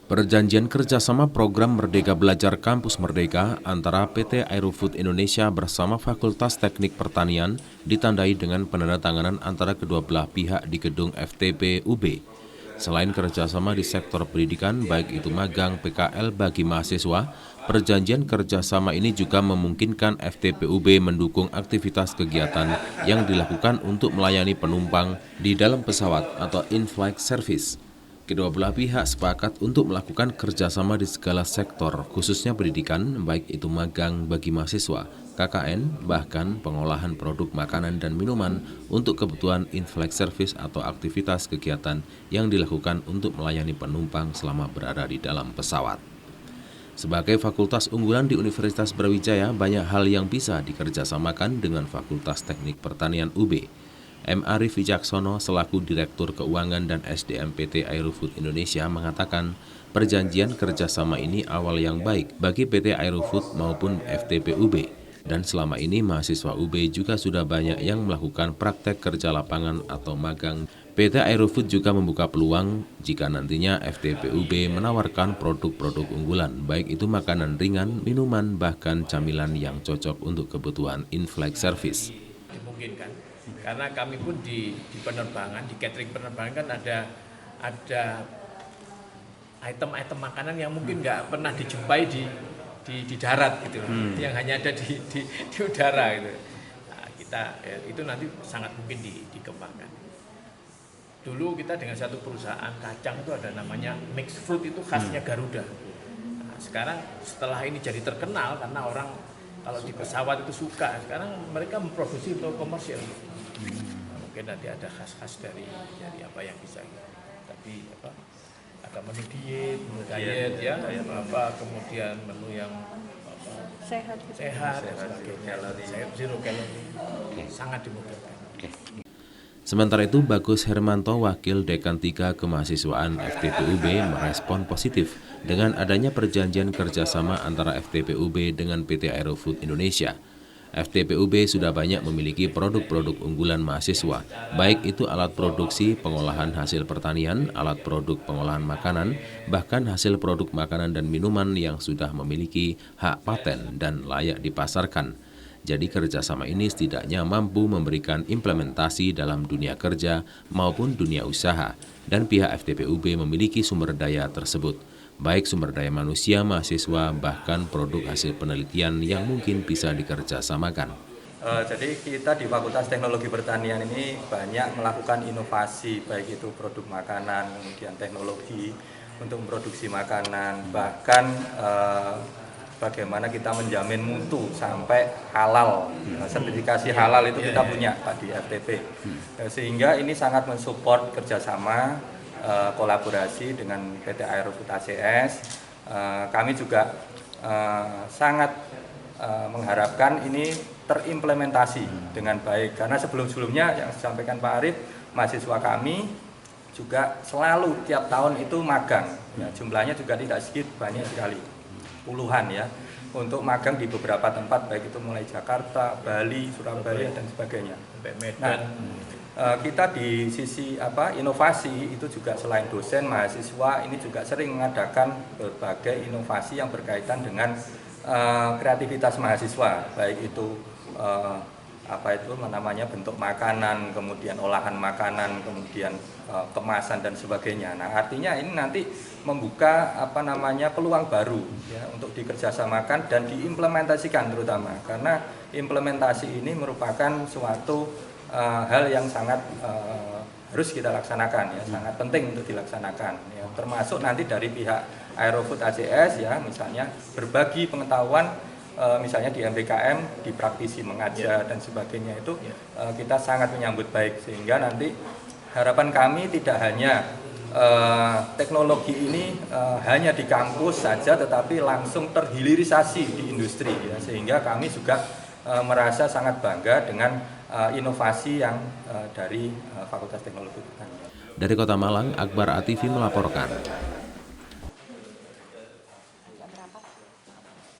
Perjanjian kerjasama program Merdeka Belajar Kampus Merdeka antara PT Aerofood Indonesia bersama Fakultas Teknik Pertanian ditandai dengan penandatanganan antara kedua belah pihak di gedung FTP UB. Selain kerjasama di sektor pendidikan, baik itu magang, PKL bagi mahasiswa, perjanjian kerjasama ini juga memungkinkan FTP UB mendukung aktivitas kegiatan yang dilakukan untuk melayani penumpang di dalam pesawat atau in-flight service. Kedua belah pihak sepakat untuk melakukan kerjasama di segala sektor, khususnya pendidikan, baik itu magang bagi mahasiswa, KKN, bahkan pengolahan produk makanan dan minuman untuk kebutuhan in-flight service atau aktivitas kegiatan yang dilakukan untuk melayani penumpang selama berada di dalam pesawat. Sebagai fakultas unggulan di Universitas Brawijaya, banyak hal yang bisa dikerjasamakan dengan Fakultas Teknik Pertanian UB. M. Arif Wijaksono selaku Direktur Keuangan dan SDM PT Aerofood Indonesia mengatakan perjanjian kerjasama ini awal yang baik bagi PT Aerofood maupun FTP UB. Dan selama ini mahasiswa UB juga sudah banyak yang melakukan praktek kerja lapangan atau magang. PT Aerofood juga membuka peluang jika nantinya FTP UB menawarkan produk-produk unggulan, baik itu makanan ringan, minuman, bahkan camilan yang cocok untuk kebutuhan in-flight service. Dimungkinkan. Karena kami pun di penerbangan, di catering penerbangan kan ada item-item makanan yang mungkin nggak pernah dijumpai di darat gitu, yang hanya ada di udara gitu. Nah, itu nanti sangat mungkin dikembangkan. Dulu kita dengan satu perusahaan kacang itu ada namanya mixed fruit, itu khasnya Garuda. Nah, sekarang setelah ini jadi terkenal karena orang kalau di pesawat itu suka, sekarang mereka memproduksi untuk komersial. Mungkin nanti ada khas-khas dari apa yang bisa, tapi ada menu diet ya, kemudian menu yang sehat zero kalori, sangat dimungkinkan. Sementara itu, Bagus Hermanto, Wakil Dekan 3 Kemahasiswaan FTP UB, merespon positif dengan adanya perjanjian kerjasama antara FTP UB dengan PT Aerofood Indonesia. FTP UB sudah banyak memiliki produk-produk unggulan mahasiswa, baik itu alat produksi pengolahan hasil pertanian, alat produk pengolahan makanan, bahkan hasil produk makanan dan minuman yang sudah memiliki hak paten dan layak dipasarkan. Jadi kerjasama ini setidaknya mampu memberikan implementasi dalam dunia kerja maupun dunia usaha, dan pihak FTP UB memiliki sumber daya tersebut, baik sumber daya manusia, mahasiswa, bahkan produk hasil penelitian yang mungkin bisa dikerjasamakan. Jadi kita di Fakultas Teknologi Pertanian ini banyak melakukan inovasi, baik itu produk makanan, kemudian teknologi untuk memproduksi makanan, bahkan bagaimana kita menjamin mutu sampai halal, sertifikasi halal itu kita punya Pak di FTP, sehingga ini sangat mensupport kerjasama kolaborasi dengan PT Aerofood ACS. Kami juga sangat mengharapkan ini terimplementasi dengan baik, karena sebelum-sebelumnya yang disampaikan Pak Arif, mahasiswa kami juga selalu tiap tahun itu magang, ya, jumlahnya juga tidak sedikit, banyak sekali, puluhan ya, untuk magang di beberapa tempat, baik itu mulai Jakarta, Bali, Surabaya dan sebagainya. Nah, kita di sisi inovasi itu juga selain dosen, mahasiswa ini juga sering mengadakan berbagai inovasi yang berkaitan dengan kreativitas mahasiswa, baik itu bentuk makanan, kemudian olahan makanan, kemudian kemasan dan sebagainya. Nah, artinya ini nanti membuka peluang baru ya untuk dikerjasamakan dan diimplementasikan, terutama karena implementasi ini merupakan suatu hal yang sangat harus kita laksanakan ya, sangat penting untuk dilaksanakan ya, termasuk nanti dari pihak Aerofood ACS ya, misalnya berbagi pengetahuan, misalnya di MBKM, di praktisi mengajar dan sebagainya, itu kita sangat menyambut baik, sehingga nanti harapan kami tidak hanya teknologi ini hanya di kampus saja, tetapi langsung terhilirisasi di industri ya, sehingga kami juga merasa sangat bangga dengan inovasi yang dari Fakultas Teknologi Pertanian. Dari Kota Malang, Akbar Atifi melaporkan.